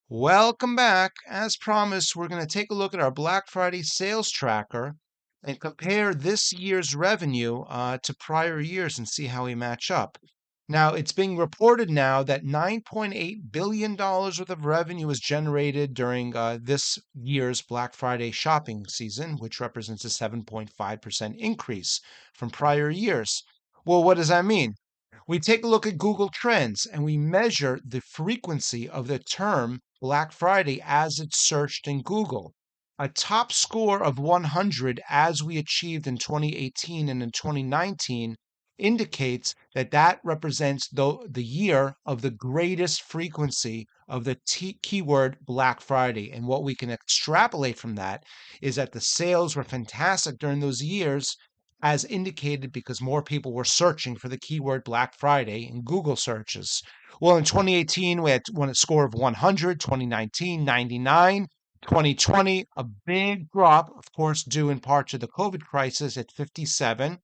Welcome back. As promised, we're going to take a look at our Black Friday sales tracker and compare this year's revenue to prior years and see how we match up. Now, it's being reported now that $9.8 billion worth of revenue was generated during this year's Black Friday shopping season, which represents a 7.5% increase from prior years. Well, what does that mean? We take a look at Google Trends and we measure the frequency of the term Black Friday as it's searched in Google. A top score of 100, as we achieved in 2018 and in 2019, indicates that that represents the year of the greatest frequency of the keyword Black Friday. And what we can extrapolate from that is that the sales were fantastic during those years, as indicated because more people were searching for the keyword Black Friday in Google searches. Well, in 2018, we had a score of 100, 2019, 99, 2020, a big drop, of course, due in part to the COVID crisis at 57.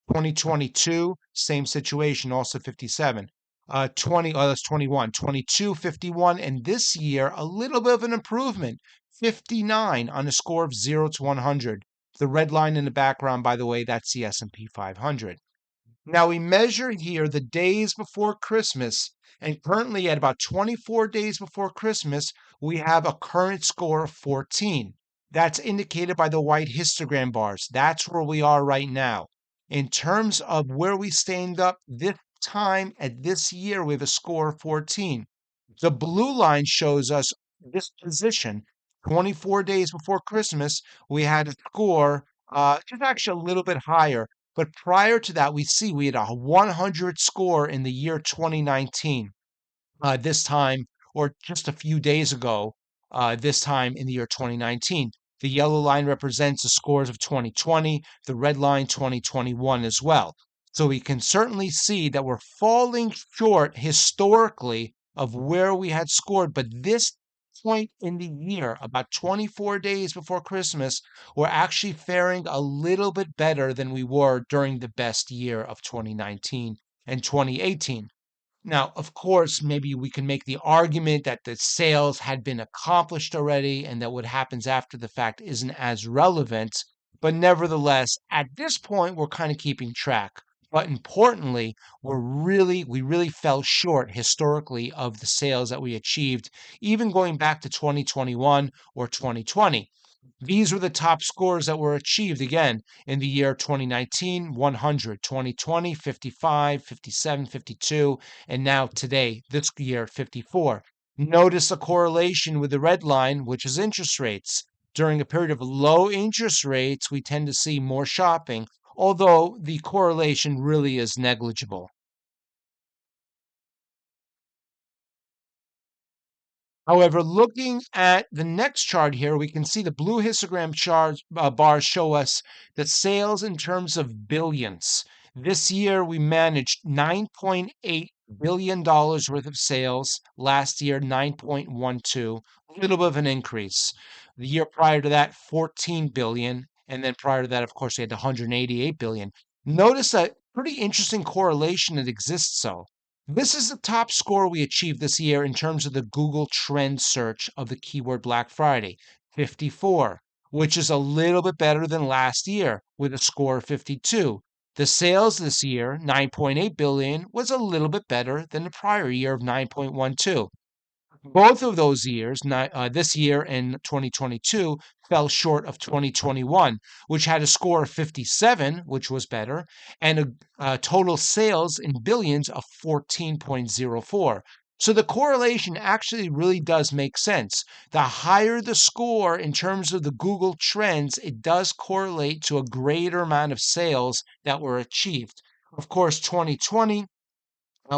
2022, same situation, also 57. 21, 22, 51, and this year, a little bit of an improvement, 59 on a score of 0 to 100. The red line in the background, by the way, that's the S&P 500. Now we measure here the days before Christmas, and currently at about 24 days before Christmas, we have a current score of 14. That's indicated by the white histogram bars. That's where we are right now. In terms of where we stand up this time at this year, we have a score of 14. The blue line shows us this position. 24 days before Christmas, we had a score just actually a little bit higher. But prior to that, we had a 100 score in the year 2019. This time, or just a few days ago, this time in the year 2019. The yellow line represents the scores of 2020, the red line 2021 as well. So we can certainly see that we're falling short historically of where we had scored. But this point in the year, about 24 days before Christmas, we're actually faring a little bit better than we were during the best year of 2019 and 2018. Now, of course, maybe we can make the argument that the sales had been accomplished already and that what happens after the fact isn't as relevant. But nevertheless, at this point, we're kind of keeping track. But importantly, we really fell short historically of the sales that we achieved, even going back to 2021 or 2020. These were the top scores that were achieved again in the year 2019, 100, 2020, 55, 57, 52, and now today, this year, 54. Notice a correlation with the red line, which is interest rates. During a period of low interest rates, we tend to see more shopping, although the correlation really is negligible. However, looking at the next chart here, we can see the blue histogram bars show us the sales in terms of billions. This year, we managed $9.8 billion worth of sales. Last year, 9.12, a little bit of an increase. The year prior to that, 14 billion. And then prior to that, of course, we had 188 billion. Notice a pretty interesting correlation that exists, though. This is the top score we achieved this year in terms of the Google trend search of the keyword Black Friday, 54, which is a little bit better than last year with a score of 52. The sales this year, 9.8 billion, was a little bit better than the prior year of 9.12. Both of those years, this year and 2022, fell short of 2021, which had a score of 57, which was better, and a total sales in billions of 14.04. So the correlation actually really does make sense. The higher the score in terms of the Google trends, it does correlate to a greater amount of sales that were achieved. Of course, 2020,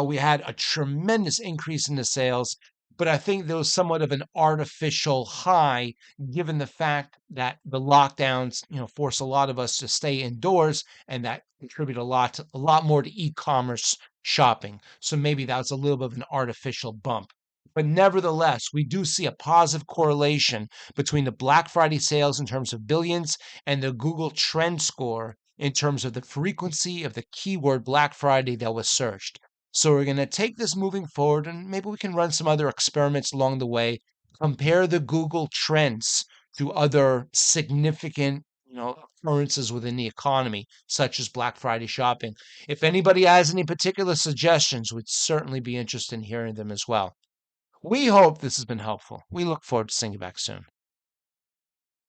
we had a tremendous increase in the sales, but I think there was somewhat of an artificial high given the fact that the lockdowns, forced a lot of us to stay indoors, and that contributed a lot more to e-commerce shopping. So maybe that was a little bit of an artificial bump. But nevertheless, we do see a positive correlation between the Black Friday sales in terms of billions and the Google trend score in terms of the frequency of the keyword Black Friday that was searched. So we're going to take this moving forward, and maybe we can run some other experiments along the way compare the Google Trends to other significant, occurrences within the economy, such as Black Friday shopping. If anybody has any particular suggestions, we'd certainly be interested in hearing them as well. We hope this has been helpful. We look forward to seeing you back soon.